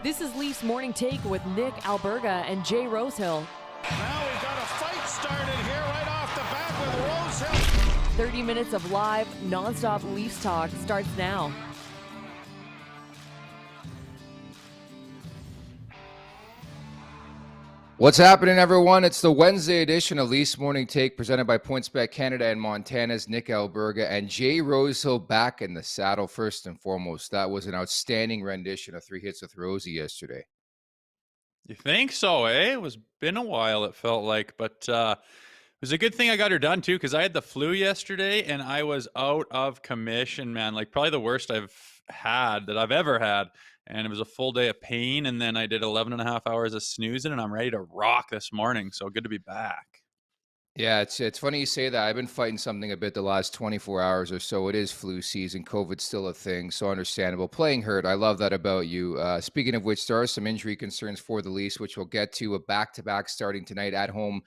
This is Leafs Morning Take with Nick Alberga and Jay Rosehill. Now we've got a fight started here right off the bat with Rosehill. 30 minutes of live, nonstop Leafs talk starts now. What's happening, everyone? It's the Wednesday edition of Leafs Morning Take presented by PointsBet Canada and Montana's Nick Alberga and Jay Rosehill back in the saddle. First and foremost, that was an outstanding rendition of 3 Hits with Rosie yesterday. You think so, eh? It was been a while, it felt like, but it was a good thing I got her done too, because I had the flu yesterday and I was out of commission, man. Like probably the worst I've ever had. And it was a full day of pain. And then I did 11 and a half hours of snoozing and I'm ready to rock this morning. So good to be back. Yeah, it's funny you say that. I've been fighting something a bit the last 24 hours or so. It is flu season. COVID's still a thing, so understandable. Playing hurt. I love that about you. Speaking of which, there are some injury concerns for the Leafs, which we'll get to. A back-to-back starting tonight at home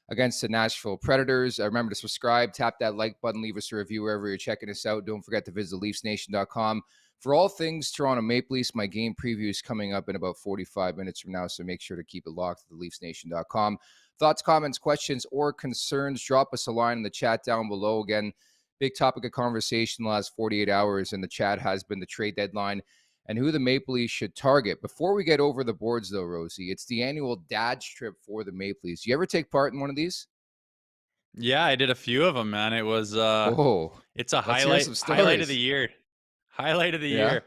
against the Nashville Predators. Remember to subscribe, tap that like button, leave us a review wherever you're checking us out. Don't forget to visit leafsnation.com. For all things Toronto Maple Leafs, my game preview is coming up in about 45 minutes from now, so make sure to keep it locked to leafsnation.com. Thoughts, comments, questions, or concerns, drop us a line in the chat down below. Again, big topic of conversation the last 48 hours in the chat has been the trade deadline and who the Maple Leafs should target. Before we get over the boards, though, Rosie, it's the annual dad's trip for the Maple Leafs. You ever take part in one of these? Yeah, I did a few of them, man. It was it's a highlight of the year. Highlight of the year.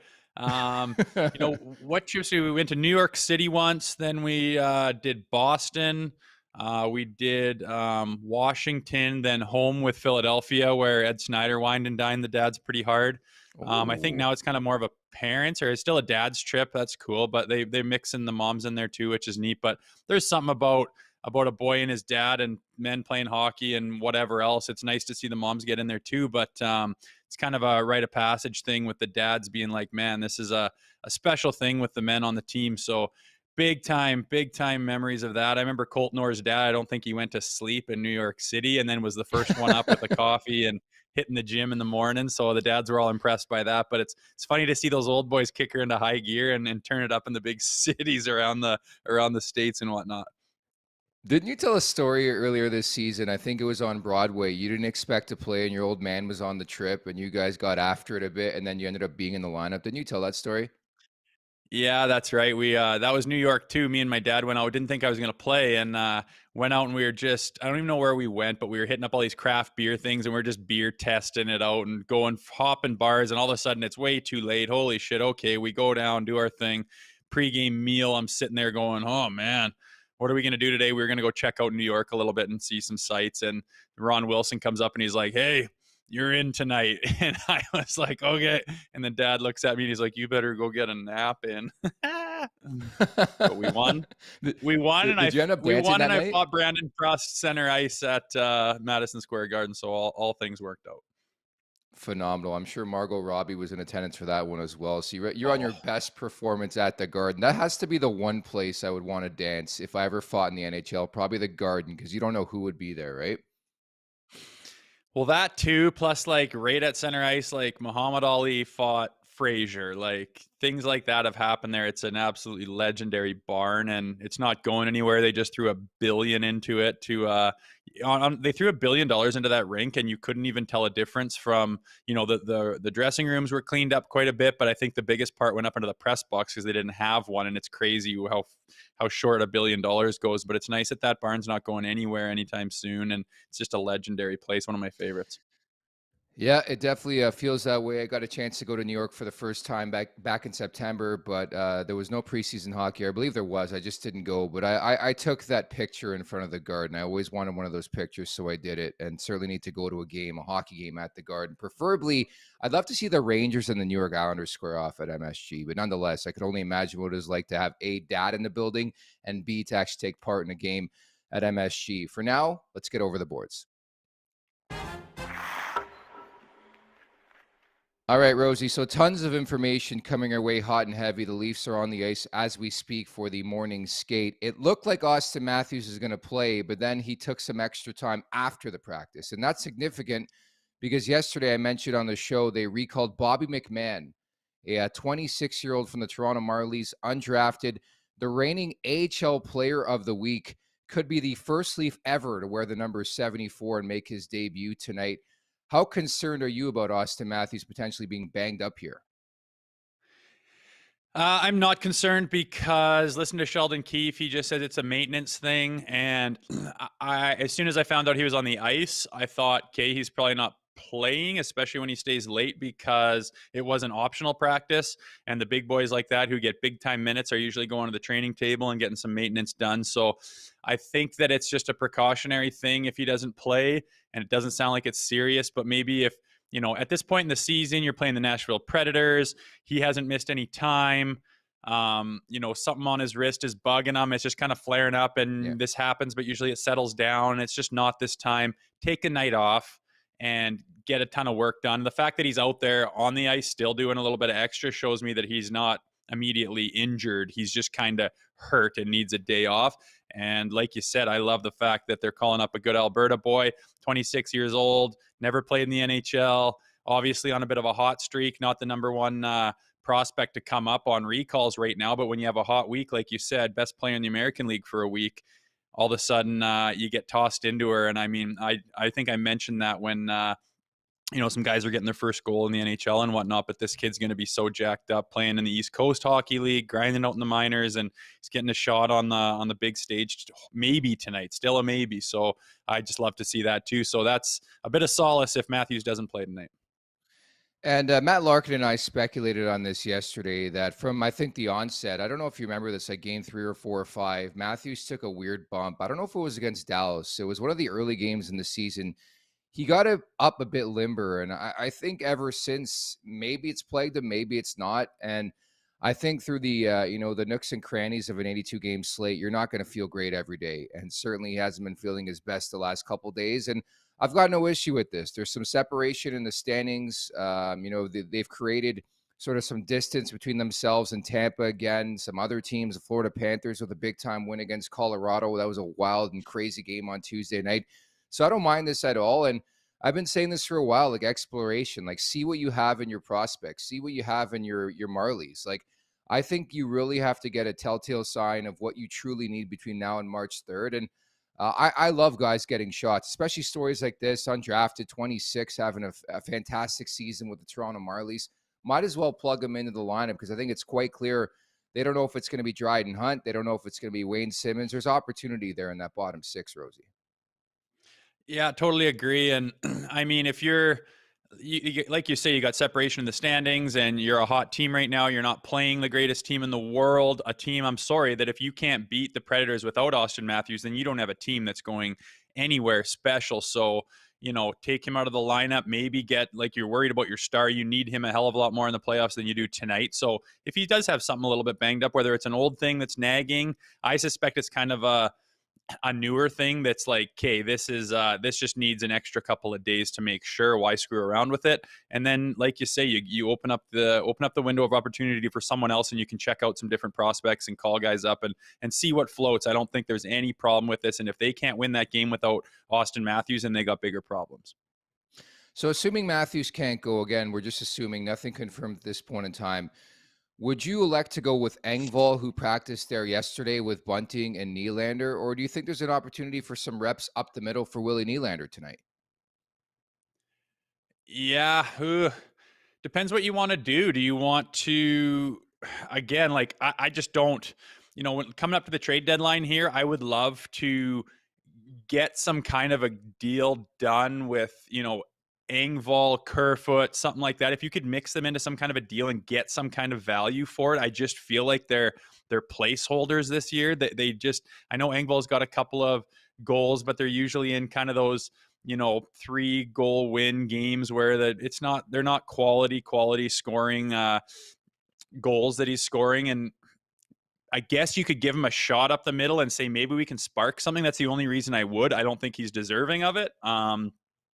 What trips we went to New York City once, then we did Boston, we did Washington, then home with Philadelphia where Ed Snyder wined and dined the dads pretty hard. I think now it's kind of more of a parents, or it's still a dad's trip. That's cool, but they mix in the moms in there too, which is neat. But there's something about a boy and his dad and men playing hockey and whatever else. It's nice to see the moms get in there too, but it's kind of a rite of passage thing with the dads being like, man, this is a special thing with the men on the team. So big time memories of that. I remember Colt Norr's dad, I don't think he went to sleep in New York City and then was the first one up with the coffee and hitting the gym in the morning. So the dads were all impressed by that. But it's funny to see those old boys kick her into high gear and turn it up in the big cities around the States and whatnot. Didn't you tell a story earlier this season? I think it was on Broadway. You didn't expect to play and your old man was on the trip and you guys got after it a bit and then you ended up being in the lineup. Didn't you tell that story? Yeah, that's right. We that was New York too. Me and my dad went out. Didn't think I was going to play and went out and we were just, I don't even know where we went, but we were hitting up all these craft beer things and we are just beer testing it out and going hopping bars and all of a sudden it's way too late. Holy shit. Okay, we go down, do our thing. Pre-game meal. I'm sitting there going, oh man, what are we going to do today? We were going to go check out New York a little bit and see some sights. And Ron Wilson comes up and he's like, hey, you're in tonight. And I was like, okay. And then dad looks at me and he's like, you better go get a nap in. But we won. We won. And I fought Brandon Frost center ice at Madison Square Garden. So all things worked out. Phenomenal. I'm sure Margot Robbie was in attendance for that one as well. So you're on your best performance at the Garden. That has to be the one place I would want to dance if I ever fought in the NHL, probably the Garden, because you don't know who would be there, right? Well, that too, plus like right at center ice, like Muhammad Ali fought Frazier, like things like that have happened there. It's an absolutely legendary barn and it's not going anywhere. They just threw $1 billion into it they threw $1 billion into that rink and you couldn't even tell a difference from, the dressing rooms were cleaned up quite a bit, but I think the biggest part went up into the press box because they didn't have one. And it's crazy how short $1 billion goes, but it's nice that barn's not going anywhere anytime soon. And it's just a legendary place. One of my favorites. Yeah, it definitely feels that way. I got a chance to go to New York for the first time back in September, but there was no preseason hockey. I believe there was. I just didn't go. But I took that picture in front of the Garden. I always wanted one of those pictures, so I did it. And certainly need to go to a hockey game at the Garden. Preferably, I'd love to see the Rangers and the New York Islanders square off at MSG. But nonetheless, I could only imagine what it is like to have A, dad in the building, and B, to actually take part in a game at MSG. For now, let's get over the boards. All right, Rosie, so tons of information coming our way hot and heavy. The Leafs are on the ice as we speak for the morning skate. It looked like Austin Matthews is going to play, but then he took some extra time after the practice. And that's significant because yesterday I mentioned on the show they recalled Bobby McMahon a 26-year-old from the Toronto Marlies, undrafted, the reigning AHL Player of the Week, could be the first Leaf ever to wear the number 74 and make his debut tonight. How concerned are you about Austin Matthews potentially being banged up here? I'm not concerned because listen to Sheldon Keefe. He just said it's a maintenance thing. And as soon as I found out he was on the ice, I thought, okay, he's probably not playing, especially when he stays late because it was an optional practice. And the big boys like that who get big time minutes are usually going to the training table and getting some maintenance done. So I think that it's just a precautionary thing if he doesn't play. And it doesn't sound like it's serious, but maybe if, at this point in the season, you're playing the Nashville Predators. He hasn't missed any time. Something on his wrist is bugging him. It's just kind of flaring up, and this happens, but usually it settles down. It's just not this time. Take a night off and get a ton of work done. The fact that he's out there on the ice still doing a little bit of extra shows me that he's not immediately injured. He's just kind of hurt and needs a day off. And like you said, I love the fact that they're calling up a good Alberta boy, 26 years old, never played in the NHL, obviously on a bit of a hot streak, not the number one prospect to come up on recalls right now. But when you have a hot week, like you said, best player in the American League for a week, all of a sudden you get tossed into her. And I mean, I think I mentioned that when some guys are getting their first goal in the NHL and whatnot, but this kid's going to be so jacked up playing in the East Coast Hockey League, grinding out in the minors, and he's getting a shot on the big stage maybe tonight, still a maybe. So I just love to see that too. So that's a bit of solace if Matthews doesn't play tonight. And Matt Larkin and I speculated on this yesterday that from, I think, the onset, I don't know if you remember this, like game 3 or 4 or 5, Matthews took a weird bump. I don't know if it was against Dallas. It was one of the early games in the season. He got it up a bit limber, and I think ever since, maybe it's plagued him, maybe it's not. And I think through the the nooks and crannies of an 82-game slate, you're not going to feel great every day. And certainly he hasn't been feeling his best the last couple of days. And I've got no issue with this. There's some separation in the standings. They've created sort of some distance between themselves and Tampa again. Some other teams, the Florida Panthers with a big-time win against Colorado. That was a wild and crazy game on Tuesday night. So I don't mind this at all. And I've been saying this for a while, like exploration, like see what you have in your prospects, see what you have in your Marlies. Like, I think you really have to get a telltale sign of what you truly need between now and March 3rd. And I love guys getting shots, especially stories like this, undrafted 26, having a fantastic season with the Toronto Marlies. Might as well plug them into the lineup because I think it's quite clear they don't know if it's going to be Dryden Hunt. They don't know if it's going to be Wayne Simmons. There's opportunity there in that bottom 6, Rosie. Yeah, totally agree. And I mean, if you like you say, you got separation in the standings and you're a hot team right now, you're not playing the greatest team in the world, a team, I'm sorry, that if you can't beat the Predators without Austin Matthews, then you don't have a team that's going anywhere special. So, take him out of the lineup, maybe like you're worried about your star. You need him a hell of a lot more in the playoffs than you do tonight. So if he does have something a little bit banged up, whether it's an old thing that's nagging, I suspect it's kind of a newer thing that's like, okay, this just needs an extra couple of days to make sure. Why screw around with it? And then, like you say, you open up the window of opportunity for someone else, and you can check out some different prospects and call guys up and see what floats. I don't think there's any problem with this. And if they can't win that game without Austin Matthews, then they got bigger problems. So assuming Matthews can't go again, we're just assuming, nothing confirmed at this point in time. Would you elect to go with Engvall, who practiced there yesterday with Bunting and Nylander, or do you think there's an opportunity for some reps up the middle for Willie Nylander tonight? Yeah, depends what you want to do. Do you want to, again, like I just don't, when coming up to the trade deadline here, I would love to get some kind of a deal done with, Engvall, Kerfoot, something like that. If you could mix them into some kind of a deal and get some kind of value for it, I just feel like they're placeholders this year. They just, I know Engvall's got a couple of goals, but they're usually in kind of those 3-goal win games where they're not quality scoring goals that he's scoring. And I guess you could give him a shot up the middle and say maybe we can spark something. That's the only reason I would. I don't think he's deserving of it.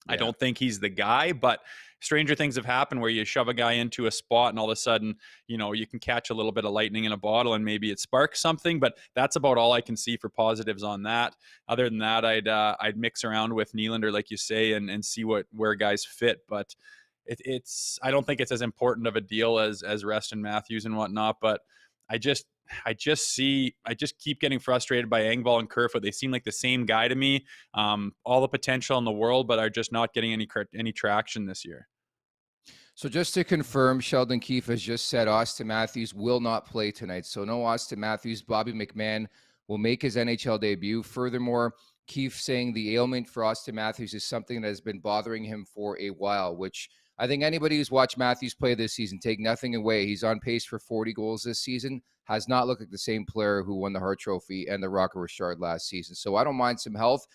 I don't think he's the guy, but stranger things have happened where you shove a guy into a spot and all of a sudden, you can catch a little bit of lightning in a bottle and maybe it sparks something. But that's about all I can see for positives on that. Other than that, I'd mix around with Nylander, like you say, and see where guys fit. But I don't think it's as important of a deal as Reston Matthews and whatnot, but I just keep getting frustrated by Engvall and Kerfoot. They seem like the same guy to me. All the potential in the world, but are just not getting any traction this year. So just to confirm, Sheldon Keefe has just said Austin Matthews will not play tonight. So no Austin Matthews. Bobby McMahon will make his NHL debut. Furthermore, Keefe saying the ailment for Austin Matthews is something that has been bothering him for a while, which I think anybody who's watched Matthews play this season, take nothing away. He's on pace for 40 goals this season. Has not looked like the same player who won the Hart Trophy and the Rocket Richard last season. So I don't mind some health.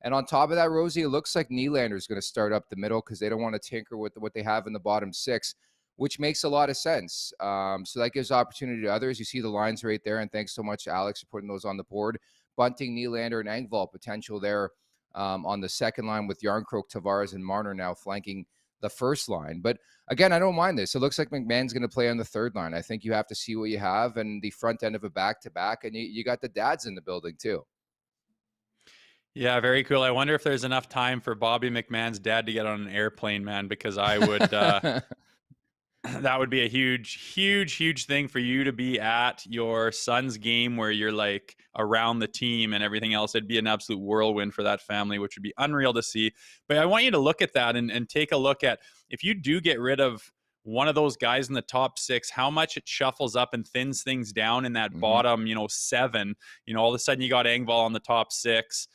And on top of that, Rosie, it looks like Nylander is going to start up the middle because they don't want to tinker with what they have in the bottom six, which makes a lot of sense. So that gives opportunity to others. You see the lines right there, and thanks so much, Alex, for putting those on the board. Bunting, Nylander, and Engvall potential there on the second line with Yarncroke, Tavares, and Marner now flanking the first line. But again, I don't mind this. It looks like McMahon's going to play on the third line. I think you have to see what you have and the front end of a back-to-back, and you got the dads in the building too. Yeah, very cool. I wonder if there's enough time for Bobby McMahon's dad to get on an airplane, man, because I would that would be a huge thing for you to be at your son's game where you're like around the team and everything else. It'd be an absolute whirlwind for that family, which would be unreal to see. But I want you to look at that and take a look at, if you do get rid of one of those guys in the top six, how much it shuffles up and thins things down in that bottom, seven. All of a sudden you got Engvall on the top six.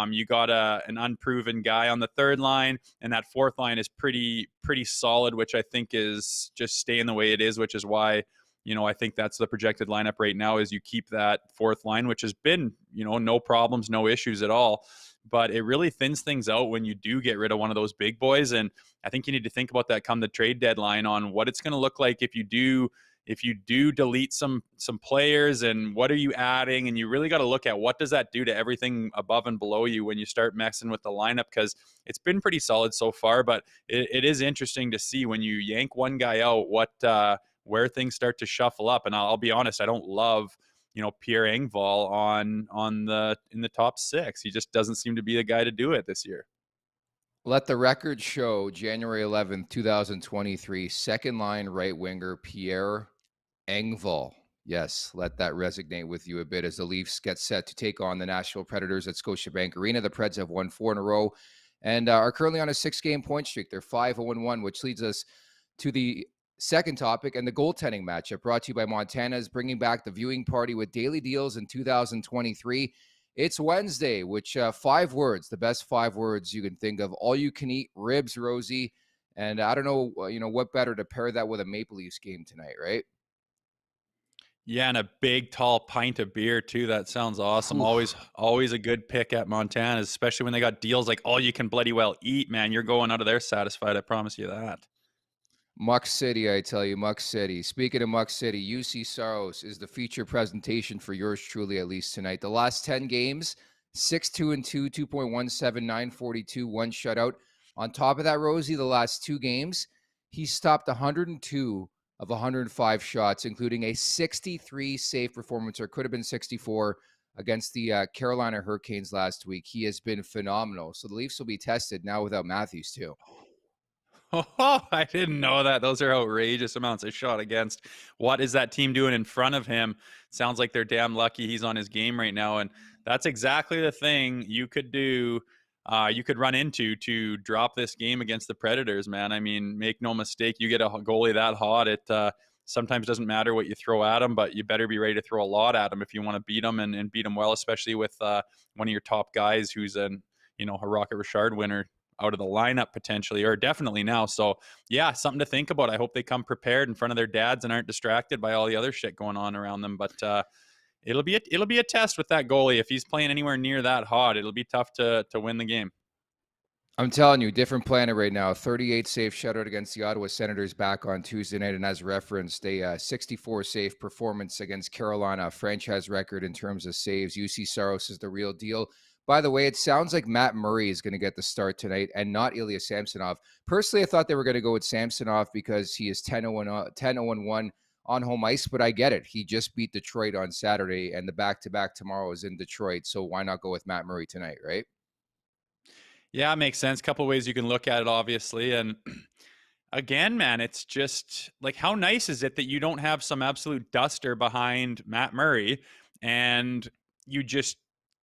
You got an unproven guy on the third line, and that fourth line is pretty solid, which I think is just staying the way it is, which is why, I think that's the projected lineup right now, is you keep that fourth line, which has been, no problems, no issues at all. But it really thins things out when you do get rid of one of those big boys. And I think you need to think about that come the trade deadline on what it's going to look like if you do delete some players, and what are you adding. And you really got to look at what does that do to everything above and below you when you start messing with the lineup, because it's been pretty solid so far. But it is interesting to see when you yank one guy out, where things start to shuffle up. And I'll be honest, I don't love Pierre Engvall in the top six. He just doesn't seem to be the guy to do it this year. Let the record show January 11th, 2023, second line right winger Pierre Engvall. Yes, let that resonate with you a bit as the Leafs get set to take on the Nashville Predators at Scotiabank Arena. The Preds have won 4 in a row and are currently on a 6-game point streak. They're 5-0-1, which leads us to the second topic and the goaltending matchup, brought to you by Montana's, bringing back the viewing party with daily deals in 2023. It's Wednesday, which 5 words, the best 5 words you can think of. All you can eat ribs, Rosie. And I don't know, what better to pair that with a Maple Leafs game tonight, right? Yeah, and a big, tall pint of beer, too. That sounds awesome. Oof. Always a good pick at Montana, especially when they got deals like all you can bloody well eat, man. You're going out of there satisfied. I promise you that. Muck City, I tell you, Muck City. Speaking of Muck City, UC Saros is the feature presentation for yours truly, at least tonight. The last 10 games, 6-2-2, 2.17, 942, 1 shutout. On top of that, Rosie, the last 2 games, he stopped 102 of 105 shots, including a 63 save performance, or could have been 64, against the Carolina Hurricanes last week. He has been phenomenal. So the Leafs will be tested now without Matthews, too. Oh, I didn't know that. Those are outrageous amounts of shot against. What is that team doing in front of him? Sounds like they're damn lucky he's on his game right now. And that's exactly the thing you could do. You could run into to drop this game against the Predators, man. I mean, make no mistake, you get a goalie that hot, it sometimes doesn't matter what you throw at him, but you better be ready to throw a lot at him if you want to beat him and beat him well, especially with one of your top guys who's a Rocket Richard winner out of the lineup potentially, or definitely now. So yeah, something to think about. I hope they come prepared in front of their dads and aren't distracted by all the other shit going on around them. But it'll be a test with that goalie. If he's playing anywhere near that hot, it'll be tough to win the game. I'm telling you, different planet right now. 38 save shutout against the Ottawa Senators back on Tuesday night, and as referenced, a 64 save performance against Carolina, franchise record in terms of saves. UC Saros is the real deal. By the way, it sounds like Matt Murray is going to get the start tonight and not Ilya Samsonov. Personally, I thought they were going to go with Samsonov because he is 10-0-1 on home ice, but I get it. He just beat Detroit on Saturday, and the back-to-back tomorrow is in Detroit, so why not go with Matt Murray tonight, right? Yeah, it makes sense. Couple ways you can look at it, obviously. And again, man, it's just like, how nice is it that you don't have some absolute duster behind Matt Murray, and you just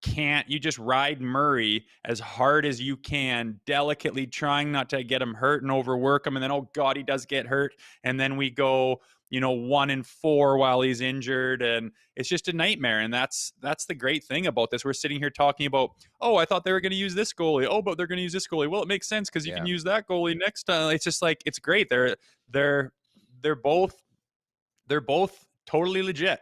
you just ride Murray as hard as you can, delicately trying not to get him hurt and overwork him. And then, oh God, he does get hurt. And then we go, 1-4 while he's injured. And it's just a nightmare. And that's the great thing about this. We're sitting here talking about, oh, I thought they were going to use this goalie. Oh, but they're going to use this goalie. Well, it makes sense because you can use that goalie next time. It's just like, it's great. They're both totally legit.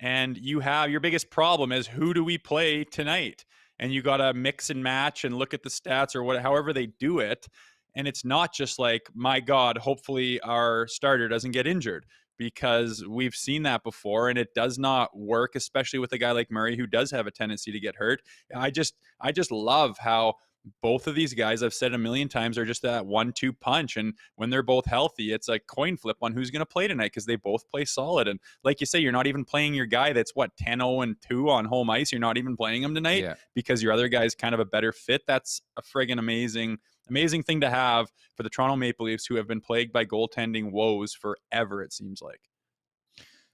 And you have your biggest problem is, who do we play tonight? And you got to mix and match and look at the stats or however they do it. And it's not just like, my God, hopefully our starter doesn't get injured, because we've seen that before and it does not work, especially with a guy like Murray who does have a tendency to get hurt. I just love how both of these guys, I've said a million times, are just that 1-2 punch. And when they're both healthy, it's a coin flip on who's going to play tonight, because they both play solid. And like you say, you're not even playing your guy that's 10-0-2 on home ice. You're not even playing him tonight because your other guy's kind of a better fit. That's a friggin' amazing thing to have for the Toronto Maple Leafs, who have been plagued by goaltending woes forever, it seems like.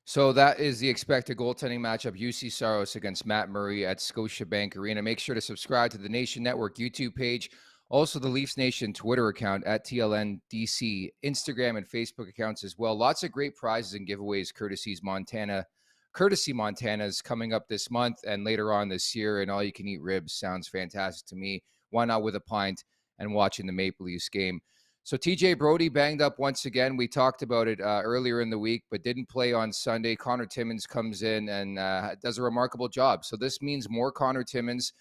So that is the expected goaltending matchup: UC Saros against Matt Murray at Scotiabank Arena. Make sure to subscribe to the Nation Network YouTube page, also the Leafs Nation Twitter account at TLNDC, Instagram and Facebook accounts as well. Lots of great prizes and giveaways courtesy Montana's coming up this month and later on this year. And all you can eat ribs sounds fantastic to me. Why not with a pint and watching the Maple Leafs game? So TJ Brodie banged up once again. We talked about it earlier in the week, but didn't play on Sunday. Connor Timmins comes in and does a remarkable job. So this means more Connor Timmins.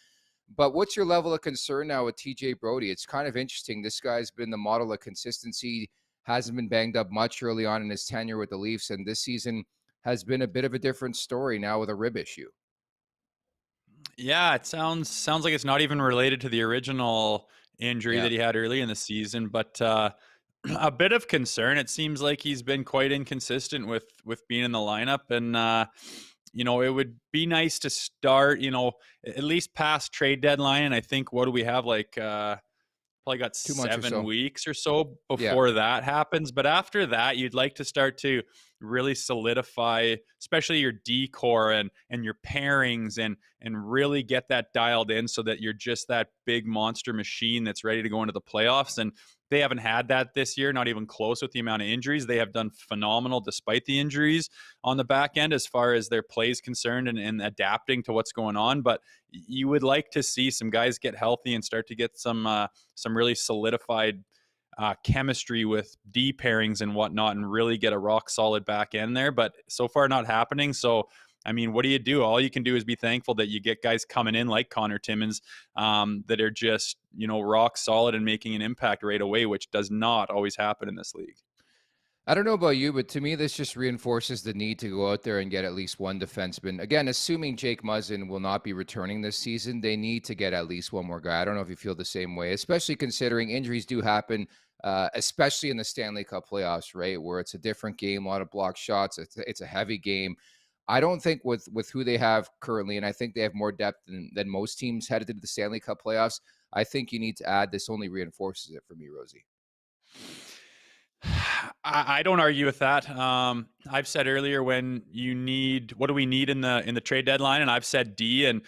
But what's your level of concern now with TJ Brodie? It's kind of interesting. This guy's been the model of consistency, hasn't been banged up much early on in his tenure with the Leafs, and this season has been a bit of a different story now with a rib issue. Yeah, it sounds like it's not even related to the original injury that he had early in the season, but a bit of concern. It seems like he's been quite inconsistent with being in the lineup, and it would be nice to start, at least past trade deadline. And I think, what do we have, like probably got 7 weeks or so before that happens. But after that, you'd like to start to really solidify, especially your decor and your pairings, and really get that dialed in so that you're just that big monster machine that's ready to go into the playoffs. And they haven't had that this year, not even close with the amount of injuries. They have done phenomenal despite the injuries on the back end as far as their play is concerned, and adapting to what's going on. But you would like to see some guys get healthy and start to get some really solidified chemistry with D pairings and whatnot, and really get a rock solid back end there. But so far, not happening. So, I mean, what do you do? All you can do is be thankful that you get guys coming in like Connor Timmins that are just, rock solid and making an impact right away, which does not always happen in this league. I don't know about you, but to me, this just reinforces the need to go out there and get at least one defenseman. Again, assuming Jake Muzzin will not be returning this season, they need to get at least one more guy. I don't know if you feel the same way, especially considering injuries do happen, especially in the Stanley Cup playoffs, right, where it's a different game, a lot of block shots. It's a heavy game. I don't think with who they have currently, and I think they have more depth than most teams headed into the Stanley Cup playoffs, I think you need to add. This only reinforces it for me, Rosie. I don't argue with that. I've said earlier, when you need, what do we need in the trade deadline? And I've said D, and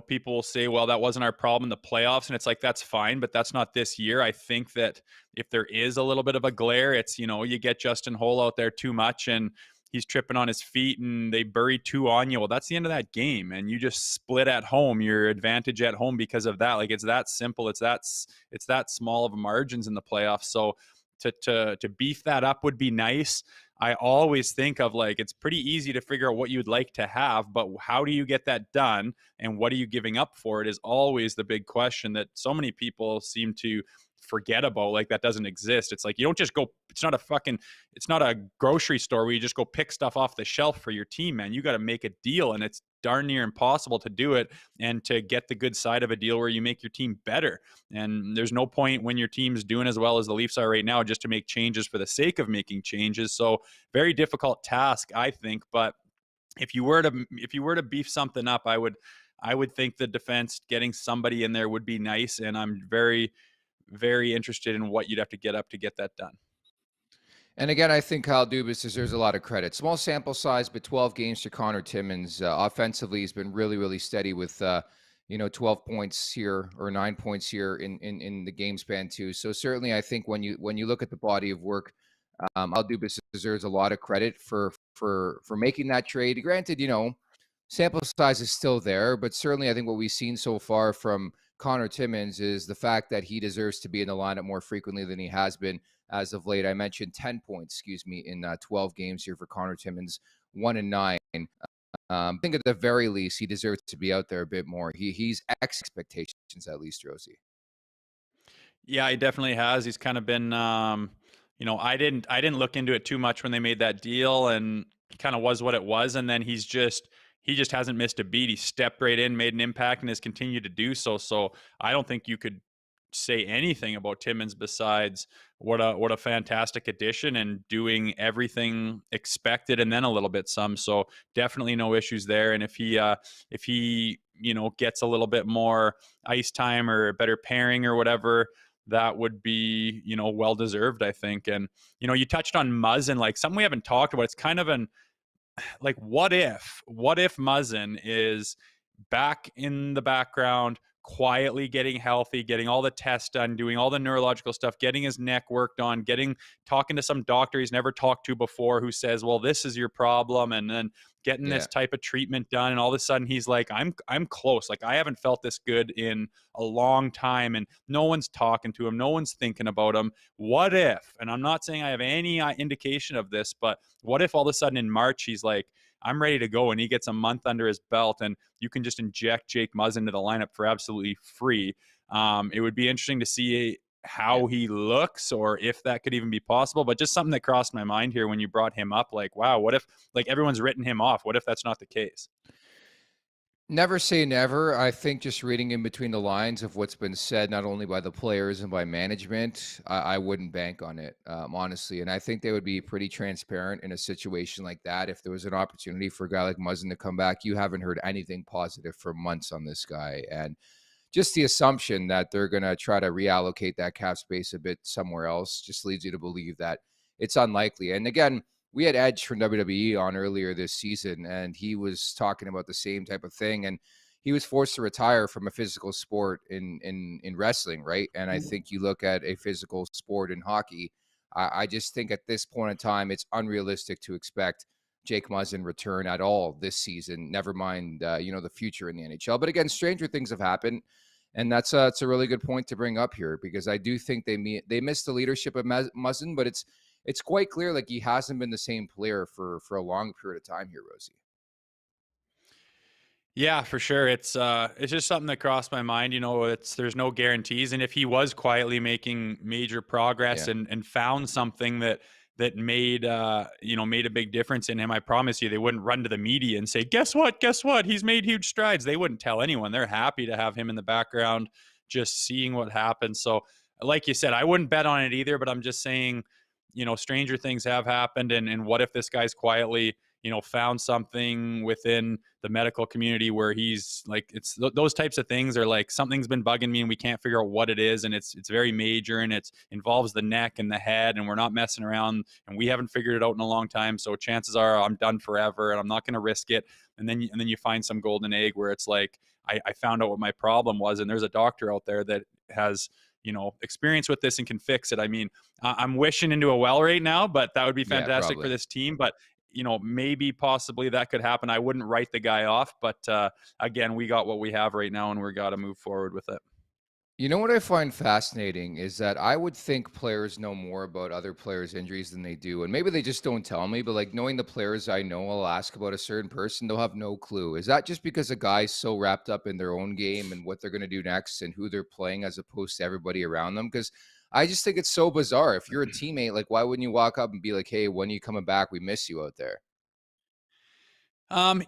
people will say, well, that wasn't our problem in the playoffs, and it's like, that's fine, but that's not this year. I think that if there is a little bit of a glare, it's you get Justin Holl out there too much, and he's tripping on his feet, and they bury two on you. Well, that's the end of that game, and you just split at home. Your advantage at home because of that. Like, it's that simple. It's that small of margins in the playoffs. So to beef that up would be nice. I always think of, like, it's pretty easy to figure out what you'd like to have, but how do you get that done, and what are you giving up for it is always the big question that so many people seem to forget about. Like, that doesn't exist. It's like, you don't just go, it's not a grocery store where you just go pick stuff off the shelf for your team, man. You got to make a deal, and it's darn near impossible to do it and to get the good side of a deal where you make your team better. And there's no point, when your team's doing as well as the Leafs are right now, just to make changes for the sake of making changes. So very difficult task, I think. But if you were to beef something up, I would think the defense, getting somebody in there would be nice. And I'm very, very interested in what you'd have to get up to get that done. And again, I think Kyle Dubas deserves a lot of credit. Small sample size, but 12 games for Connor Timmins. Offensively, he's been really, really steady with, 12 points here or 9 points here in the game span too. So certainly, I think when you look at the body of work, Kyle Dubas deserves a lot of credit for making that trade. Granted, sample size is still there, but certainly, I think what we've seen so far from Connor Timmins is the fact that he deserves to be in the lineup more frequently than he has been as of late. I mentioned 10 points, in 12 games here for Connor Timmins, 1-9. I think at the very least, he deserves to be out there a bit more. He's expectations at least, Rosie. Yeah, he definitely has. He's kind of been, I didn't look into it too much when they made that deal, and kind of was what it was. And then he just hasn't missed a beat. He stepped right in, made an impact, and has continued to do so. So I don't think you could say anything about Timmins besides what a fantastic addition and doing everything expected and then a little bit some. So definitely no issues there. And if he gets a little bit more ice time or a better pairing or whatever, that would be well deserved, I think. And you touched on Muzzin, like something we haven't talked about. It's kind of an like what if Muzzin is back in the background, quietly getting healthy, getting all the tests done, doing all the neurological stuff, getting his neck worked on, talking to some doctor he's never talked to before who says, well, this is your problem, and then getting Yeah. this type of treatment done, and all of a sudden he's like, I'm close. Like, I haven't felt this good in a long time, and no one's talking to him, no one's thinking about him. What if, and I'm not saying I have any indication of this, but what if all of a sudden in March he's like, I'm ready to go, and he gets a month under his belt, and you can just inject Jake Muzzin into the lineup for absolutely free. It would be interesting to see how he looks, or if that could even be possible. But just something that crossed my mind here when you brought him up, like, wow, what if, like, everyone's written him off? What if that's not the case? Never say never. I think just reading in between the lines of what's been said, not only by the players and by management, I wouldn't bank on it, honestly. And I think they would be pretty transparent in a situation like that. If there was an opportunity for a guy like Muzzin to come back, you haven't heard anything positive for months on this guy. And just the assumption that they're going to try to reallocate that cap space a bit somewhere else just leads you to believe that it's unlikely. And again, we had Edge from WWE on earlier this season, and he was talking about the same type of thing. And he was forced to retire from a physical sport in wrestling, right? And I think you look at a physical sport in hockey. I just think at this point in time, it's unrealistic to expect Jake Muzzin return at all this season. Never mind, the future in the NHL. But again, stranger things have happened. And it's a really good point to bring up here, because I do think they missed the leadership of Muzzin, but it's quite clear like he hasn't been the same player for a long period of time here, Rosie. Yeah, for sure. It's just something that crossed my mind. There's no guarantees, and if he was quietly making major progress Yeah. and found something that made made a big difference in him, I promise you, they wouldn't run to the media and say, "Guess what? Guess what? He's made huge strides." They wouldn't tell anyone. They're happy to have him in the background, just seeing what happens. So, like you said, I wouldn't bet on it either. But I'm just saying, stranger things have happened, and what if this guy's quietly found something within the medical community where he's like, those types of things are like, something's been bugging me and we can't figure out what it is, and it's very major, and it involves the neck and the head, and we're not messing around, and we haven't figured it out in a long time, so chances are I'm done forever and I'm not going to risk it. And then you find some golden egg where it's like, I found out what my problem was, and there's a doctor out there that has experience with this and can fix it. I mean, I'm wishing into a well right now, but that would be Yeah, fantastic for probably. this team. But maybe possibly that could happen. I wouldn't write the guy off, but again, we got what we have right now, and we got to move forward with it. You know what I find fascinating is that I would think players know more about other players' injuries than they do. And maybe they just don't tell me, but like knowing the players I know, I'll ask about a certain person, they'll have no clue. Is that just because a guy's so wrapped up in their own game and what they're going to do next and who they're playing as opposed to everybody around them? Because I just think it's so bizarre. If you're a teammate, like why wouldn't you walk up and be like, hey, when are you coming back? We miss you out there.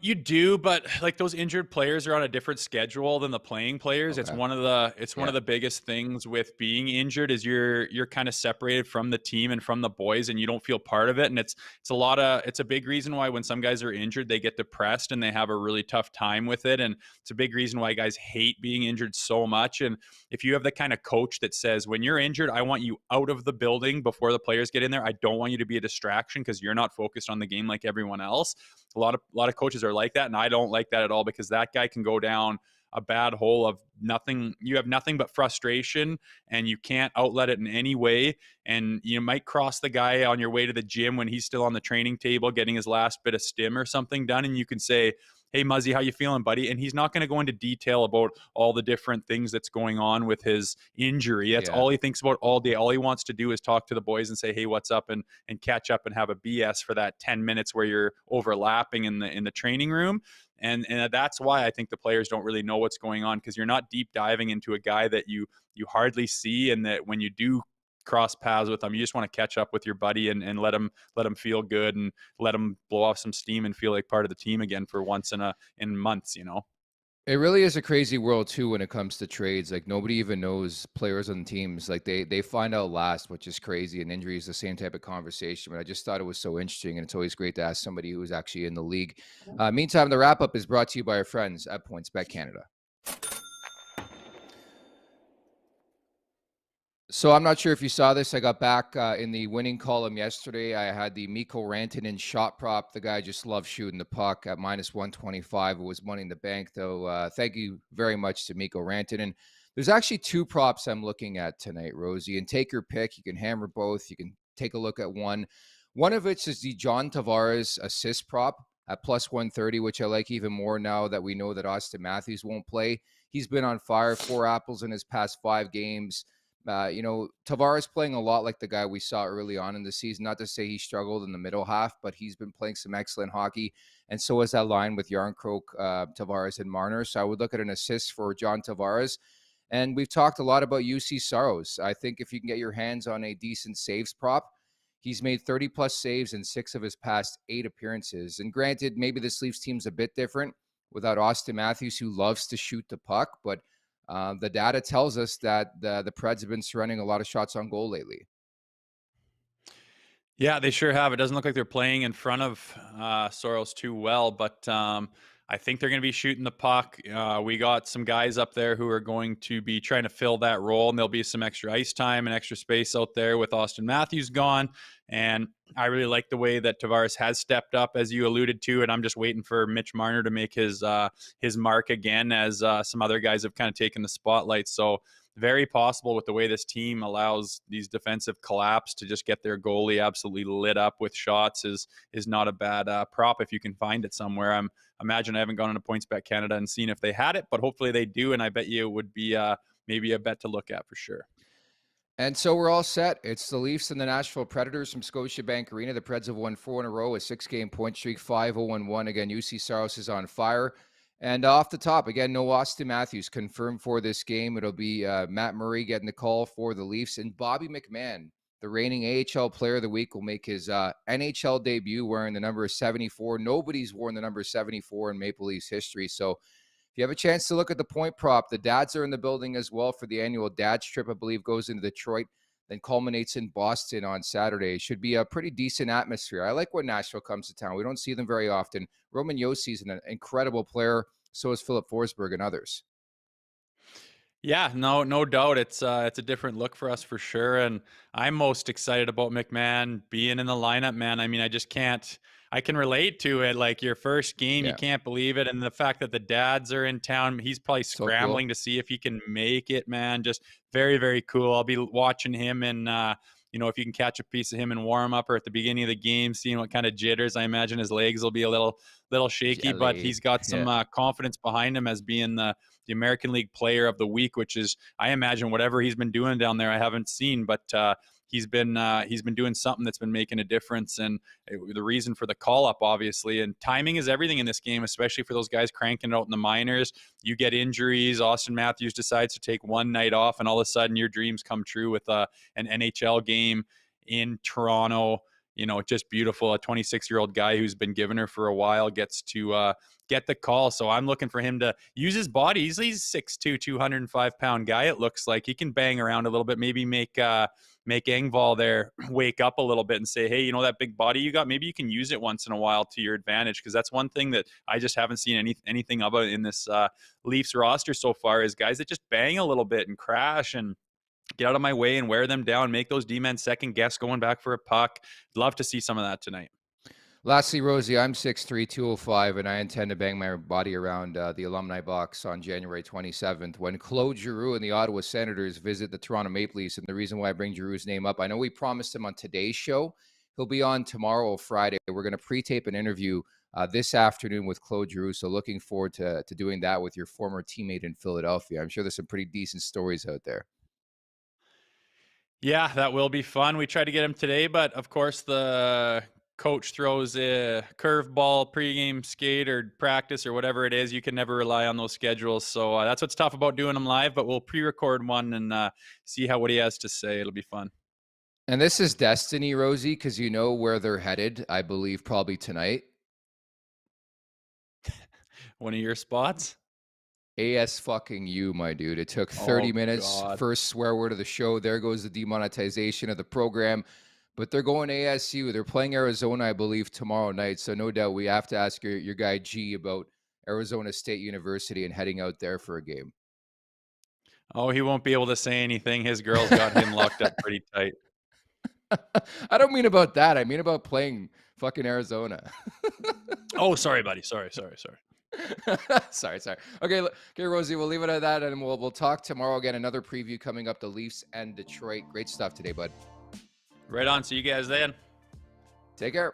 You do, but like those injured players are on a different schedule than the playing players. It's Okay. one of the one Yeah. of the biggest things with being injured is you're kind of separated from the team and from the boys, and you don't feel part of it. And it's a big reason why when some guys are injured, they get depressed and they have a really tough time with it. And it's a big reason why guys hate being injured so much. And if you have the kind of coach that says, when you're injured, I want you out of the building before the players get in there. I don't want you to be a distraction because you're not focused on the game like everyone else. A lot of coaches are like that, and I don't like that at all because that guy can go down a bad hole of nothing. You have nothing but frustration, and you can't outlet it in any way. And you might cross the guy on your way to the gym when he's still on the training table getting his last bit of stim or something done, and you can say, "Hey, Muzzy, how you feeling, buddy?" And he's not going to go into detail about all the different things that's going on with his injury. That's Yeah. all he thinks about all day. All he wants to do is talk to the boys and say, "Hey, what's up?" and catch up and have a BS for that 10 minutes where you're overlapping in the training room. And that's why I think the players don't really know what's going on, because you're not deep diving into a guy that you hardly see, and that when you do cross paths with them, you just want to catch up with your buddy and let him feel good and let him blow off some steam and feel like part of the team again for once in months, you know. It really is a crazy world too when it comes to trades. Like nobody even knows players on teams. Like they find out last, which is crazy. And injury is the same type of conversation. But I just thought it was so interesting, and it's always great to ask somebody who's actually in the league. Meantime, the wrap up is brought to you by our friends at PointsBet Canada. So I'm not sure if you saw this. I got back in the winning column yesterday. I had the Mikko Rantanen shot prop. The guy just loves shooting the puck at minus 125. It was money in the bank, though. Thank you very much to Mikko Rantanen. There's actually two props I'm looking at tonight, Rosie, and take your pick. You can hammer both. You can take a look at one. One of which is the John Tavares assist prop at plus 130, which I like even more now that we know that Austin Matthews won't play. He's been on fire, 4 apples in his past 5 games. Tavares playing a lot like the guy we saw early on in the season. Not to say he struggled in the middle half, but he's been playing some excellent hockey. And so is that line with Yarncroke, Tavares, and Marner. So I would look at an assist for John Tavares. And we've talked a lot about UC Saros. I think if you can get your hands on a decent saves prop, he's made 30-plus saves in 6 of his past 8 appearances. And granted, maybe this Leafs team's a bit different without Austin Matthews, who loves to shoot the puck, but the data tells us that the Preds have been surrendering a lot of shots on goal lately. Yeah, they sure have. It doesn't look like they're playing in front of Soros too well, but I think they're going to be shooting the puck. We got some guys up there who are going to be trying to fill that role, and there'll be some extra ice time and extra space out there with Austin Matthews gone. And I really like the way that Tavares has stepped up, as you alluded to, and I'm just waiting for Mitch Marner to make his mark again, as some other guys have kind of taken the spotlight. So very possible with the way this team allows these defensive collapse to just get their goalie absolutely lit up with shots is not a bad prop if you can find it somewhere. Imagine I haven't gone into PointsBet Canada and seen if they had it, but hopefully they do, and I bet you it would be maybe a bet to look at for sure. And so we're all set. It's the Leafs and the Nashville Predators from Scotiabank Arena. The Preds have won 4 in a row, a 6-game point streak, 5-0-1. Again, UC Saros is on fire. And off the top, again, no Austin Matthews confirmed for this game. It'll be Matt Murray getting the call for the Leafs. And Bobby McMahon, the reigning AHL Player of the Week, will make his NHL debut wearing the number 74. Nobody's worn the number 74 in Maple Leafs history. So if you have a chance to look at the point prop, the dads are in the building as well for the annual dads trip, I believe, goes into Detroit, then culminates in Boston on Saturday. Should be a pretty decent atmosphere. I like when Nashville comes to town. We don't see them very often. Roman Jossi's an incredible player. So is Philip Forsberg and others. Yeah, no doubt. It's a different look for us for sure. And I'm most excited about McMahon being in the lineup, man. I mean, I can relate to it. Like your first game, you can't believe it. And the fact that the dads are in town, he's probably scrambling to see if he can make it, man. Just very, very cool. I'll be watching him and, if you can catch a piece of him in warm up or at the beginning of the game, seeing what kind of jitters. I imagine his legs will be a little shaky, but he's got some confidence behind him as being the American League Player of the Week, which is, I imagine, whatever he's been doing down there, I haven't seen, but he's been doing something that's been making a difference, and the reason for the call up, obviously. And timing is everything in this game, especially for those guys cranking it out in the minors. You get injuries. Austin Matthews decides to take one night off, and all of a sudden your dreams come true with an NHL game in Toronto. just beautiful. A 26-year-old guy who's been giving her for a while gets to get the call. So I'm looking for him to use his body. He's 6'2", 205-pound guy. It looks like he can bang around a little bit, maybe make Engvall there wake up a little bit and say, hey, that big body you got, maybe you can use it once in a while to your advantage. Because that's one thing that I just haven't seen anything about in this Leafs roster so far, is guys that just bang a little bit and crash and get out of my way and wear them down, make those D-men second guess going back for a puck. Love to see some of that tonight. Lastly, Rosie, I'm 6'3", 205, and I intend to bang my body around the alumni box on January 27th when Claude Giroux and the Ottawa Senators visit the Toronto Maple Leafs. And the reason why I bring Giroux's name up, I know we promised him on today's show. He'll be on tomorrow, Friday. We're going to pre-tape an interview this afternoon with Claude Giroux. So looking forward to doing that with your former teammate in Philadelphia. I'm sure there's some pretty decent stories out there. Yeah, that will be fun. We tried to get him today, but of course the coach throws a curveball pregame skate or practice or whatever it is. You can never rely on those schedules. So that's what's tough about doing them live, but we'll pre-record one and see what he has to say. It'll be fun. And this is destiny, Rosie, because you know where they're headed, I believe, probably tonight. One of your spots? AS fucking you, my dude. It took 30 minutes. God. First swear word of the show. There goes the demonetization of the program. But they're going ASU. They're playing Arizona, I believe, tomorrow night. So no doubt we have to ask your guy G about Arizona State University and heading out there for a game. Oh, he won't be able to say anything. His girl's got him locked up pretty tight. I don't mean about that. I mean about playing fucking Arizona. Oh, sorry, buddy. Sorry. sorry. Okay, Rosie, we'll leave it at that, and we'll talk tomorrow again. Another preview coming up, the Leafs and Detroit. Great stuff today, bud. Right on. See you guys then. Take care.